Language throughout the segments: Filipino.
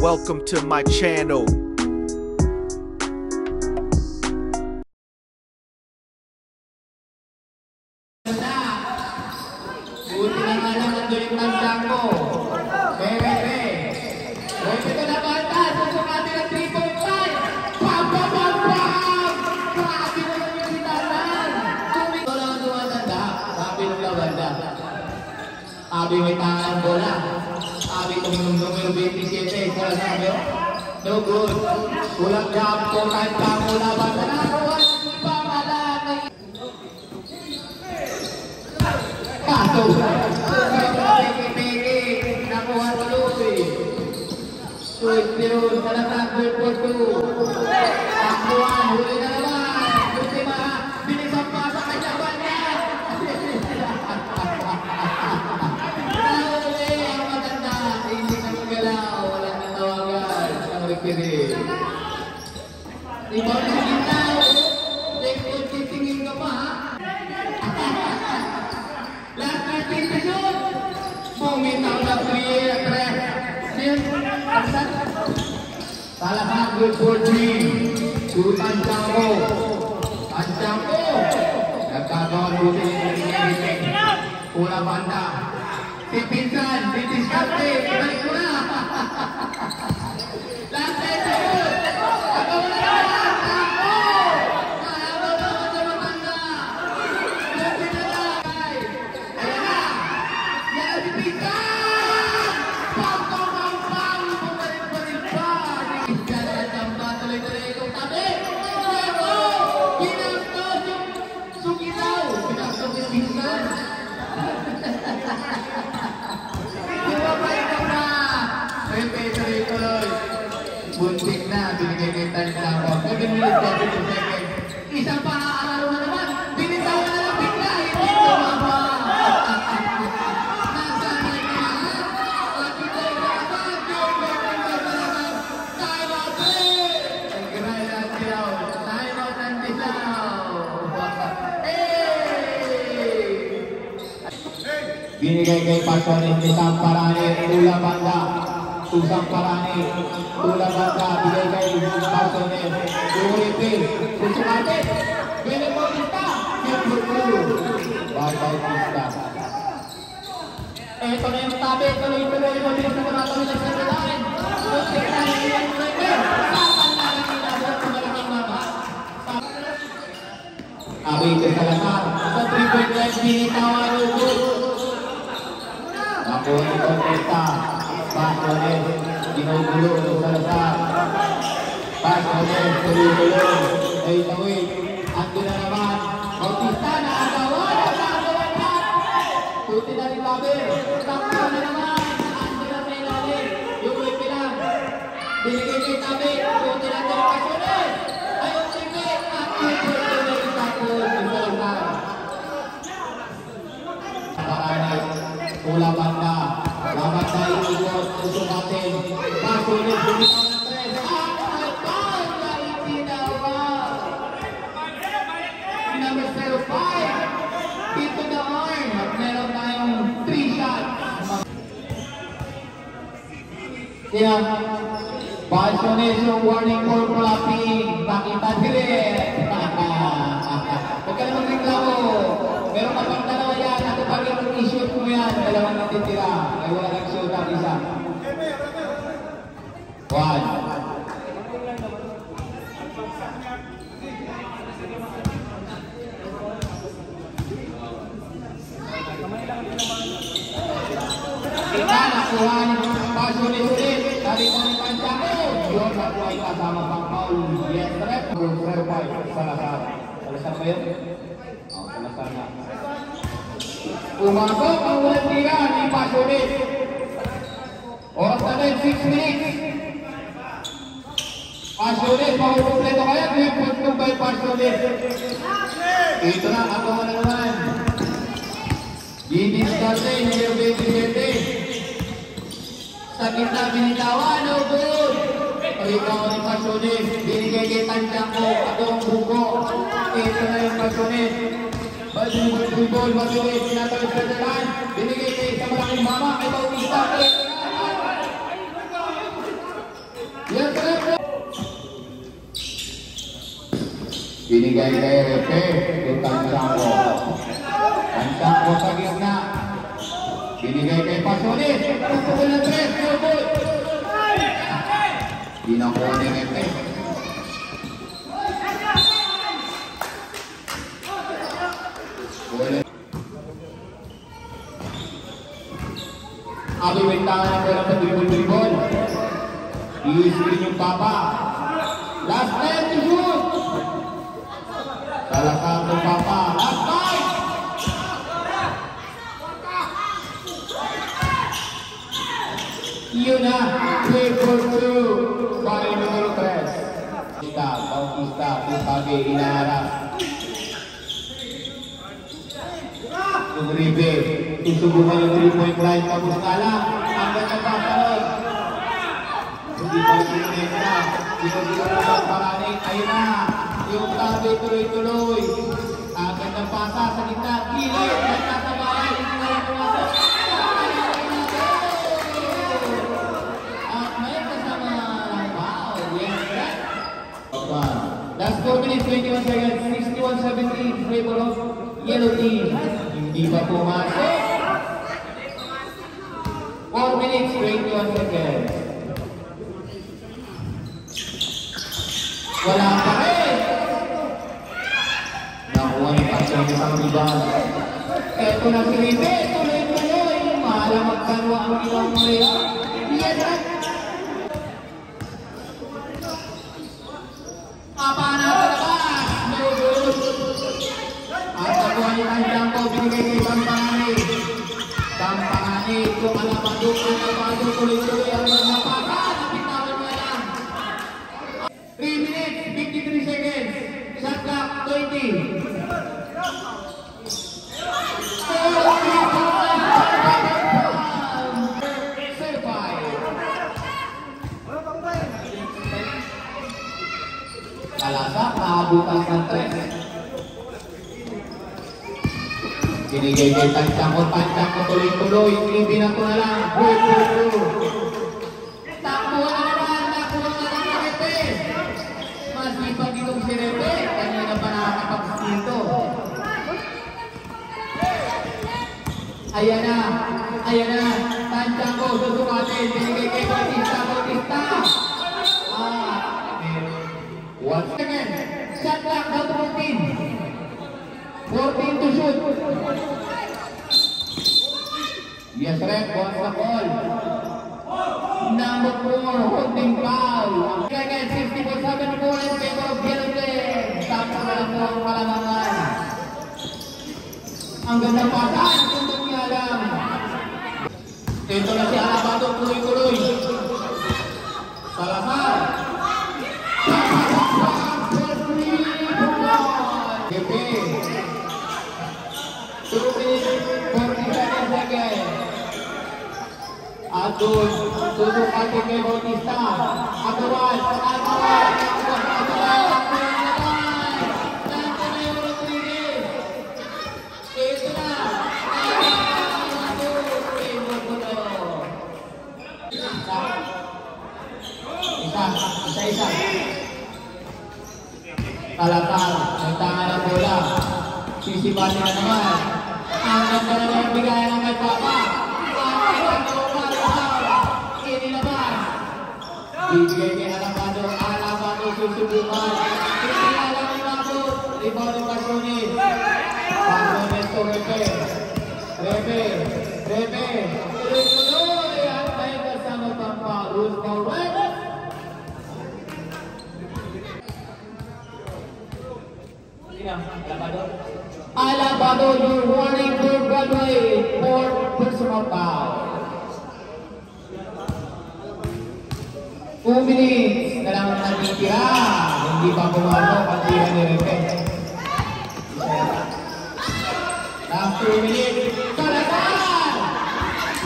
Welcome to my channel. Abi may tangan bola. Abi tuminong numero 27. Wala sabi. No good. Kulang jump ko kahit kamo laban. Nakakuha si Pamalan. Kaso. Nakuha sa Lucy. Sweet yun. Talatag 2-4-2. Takuhan. Huli na naman. Ultima. Binisang pa sa kanyaban niya. Di ba sa gitna? Titingin ka pa ha? Last 13 seconds. Bumitaw na 3. Salamat, good for 3. Sultan Jambo. Jambo. Nagkagawa buti yung pula banda. Si Pinsan, si Diskarte. Balik mo na. Last 10 seconds. Buntik na, binigay kay Tansamo. 7 minutes, 32 seconds. Isang pang-aalaro na naman. Binitawan na lang bigla. Hindi tumama. Nasaan na niya? Pagkitay na naman. Time out rin. Nag-gray lang siyaw. Time out ang disaw. Binigay kay Pasones ni Samparani. Ula banda. Susang Parani, Tula Banda, bigay kay Pasones, Uripil, Susumate, Bele Bautista, Kipurkulu, Bautista. Ito na yung tabi, tuloy-tuloy, mabilis na tumatawid ang saralain. Susik na yung Uripil, sapan na lang inabot sa malaking mama. Abi ito sa lasar, sa 3-point line, binitawan Rukul. Ako ni Bautista. Pasones, ginugulo ng Salazar. Pasones, tuloy-tuloy. Ay tawid. Ando na naman. Bautista na agawan. Nagawan na. Puti na rin Baber. Takpo na naman. Ando na sa ilalim. Yung may pilang. Binigay kay Tabi. Puti na rin Pasones. Ayun sige. At tuloy-tuloy na rin takpo ng Salazar. Parani. Tula banda. Laban tayo ikot, usukatin, Pasones, bumitaw ng 3. Ang na itinawa. Number 05, into the arm. At meron tayong 3 shots. Kaya, Pasones yung warning for flopping. Nakita direct. Huwag ka na magreklamo. Pero kapag dalawa yan, at pag yung i-shoot mo yan, dalawang natitira. Ay wala nag-shoot ang isa. 1. Kita nakuha ni Pasones ulit. Dari kami Pansamo. Yun, nakuha kasama pang Paul. Yes, rep. Salazar. Salazar ba yun? Oo, Salazar na. Pumasok ang walang tira ni Pasones. Oras na rin, 6 minutes. Pasones, makukumpleto kaya. 3.2 by Pasones. Ito na, agawa na naman. Gibis Darte, numero 27. Sa gitna, binitawan, no good. Ikaw ni Pasones, binigay kay Tantiaco, atong buko. Ito na yung Pasones. Ball, mabilis, sinatawid sa dalan. Binigay kay sa malaking mama, kay Bautista. Yes, sir. Binigay kay Repe, yung Tantiaco. Tantiaco sa gitna. Binigay kay Pasones. Pupukul na 3, no good. Di nakuha ni Repe. Abi bintangan ng bola sa dribble. I-screen yung Papa. Last time to shoot. Salakang ng Papa. Last time. Yun na. 3-4-2. Pari numero 3. Bautista. Tusabi. Inaharap. Yung Ribe, susubukan yung 3-point line, tapos na lang, hanggang nagpapanod. Hindi pa sinunin na, sinusubukan ang paraning, ayun na, yung tabi tuloy-tuloy. Hanggang nagpasa sa gitna, kilay, nagtasabayan, at may kasama ng foul, yes, last 4 minutes, 21 seconds, 61-17, favor of Yellow Team. Hindi pa pumasok. 4 minutes, 21 seconds. Wala pa rin. Nakuha ni Pasones ang rebound. Eto na si Ribe. Tuloy-tuloy. Mahala magkanwa ang ilang Morea. Yes, sir. Papana sa labas. No good. At nakuha ni Tantiaco, binigay kay Sampangani. Sampangani, kung Alabado, tuloy-tuloy ang magpapaka. Napitawan na lang. 3 minutes, 53 seconds. Shot clock, 20. Salazar, nakabutas ng 3. Binigay kay Tantiaco tuloy-tuloy, ibinato na lang, takbo na naman, nakuha na lang sa Repe. Masipag itong si Repe, kanina pa nakakapagpas dito. Ayan na, Tantiaco, susukatin, binigay kay Bautista. 1 second, shot clock, down to 14. 14 to shoot. Yes, ref, wants the ball. Number 4, holding foul. Second, 64-7 in favor of Yellow Team. Tapos na lang po ang kalamangan. Ang gandang pasan, kung niya alam. Ito na si Alabado, tuloy-tuloy. Salazar. Gepe. 2 minutes, 47 seconds. Adul, susukatin kay Bautista. Agawan. Ito na. Isa. Salazar, nagtangan ang bola. Sisipatin na naman. Ang ganda na naman bigayan ng may Papa. Inilabas. Bigay kay Alabado susubukan. Alam ni Mabot. Rebound ng Pasones. Pasones to Repe. Tuloy-tuloy. At may kasama pang Paulus Paulet. Yeah. Alabado, your warning to Broadway for personal foul. 2 minutes na lang natitira. Hindi pa pumasok ang tira ni Repe. Last 2 minutes. Salasan!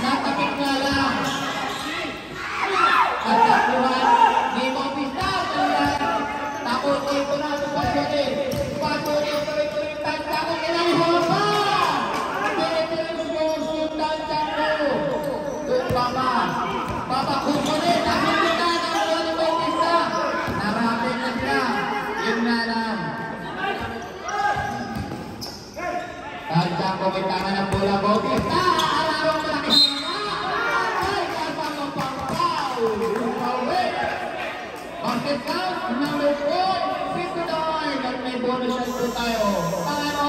Natapik nga lang. At takluhan ni Bautista. Takot ko ito na sa Pasonin. Pasonin ito yung tansya ko. Kailangan pa! Pinipilis mo yung tansya ko. Doon Papa. Papa Kukunin. Nakikita ng ni Bautista. Narapin na sila. Yun na lang. Tansya ko may tangan ng bola Bautista. Alarong mo na kasi. Basket count, number 4, 59. At may bonus shot po tayo. Ano,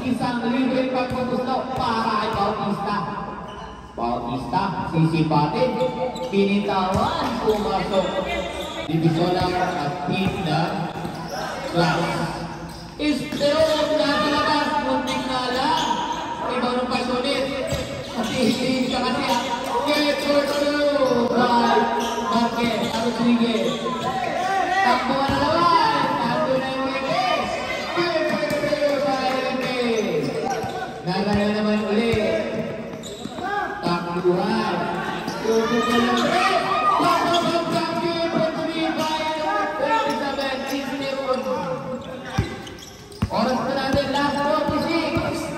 isang libre pagpupusto para kay Bautista. Bautista, sisipatin. Pinitawan, pumasok. Divisola at team na class. Isteon na talabas, munting na lang. Ibaw ng Pasonin. Kasi hindi siya kasi. Get your two. Right. Marquez, Rodriguez. Takbo na naman. Takbo na yung Rodriguez. Nagana naman ulit. Takbuhan. Tututuloy na ulit. Takbo ng champion. Pagtulipan. Elizabeth Cisneros. Oras na natin. Last 46.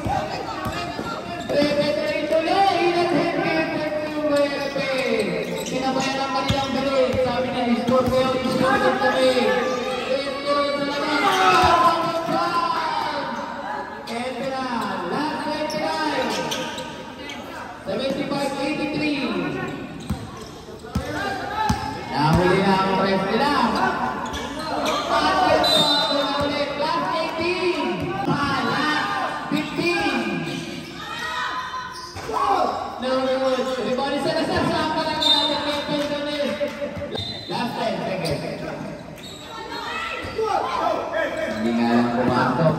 Sinabayan ang kanilang bilis. Sabi na, i-score ko yung i-score ko kami. Ito na naman. Ito na. Last 29. 75-83. Nahuli na ang press nila. Patrick po. Nahuli. Last 18. Last 15. No. Everybody sa nasasama lang natin. Last 10 seconds. Hindi nga lang pumasok.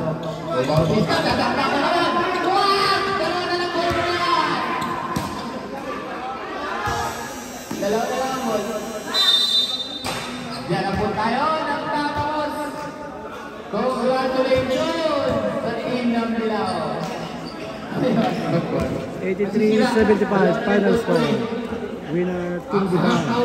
Bautista, tatakpa ko naman. Dalawa na lang goal na yan. Dalawa na lang ang goal. Diyan na po tayo. Nagtatapos. Congratulations sa team ng Bilao. 83-75 final score. Winner Team Bilao.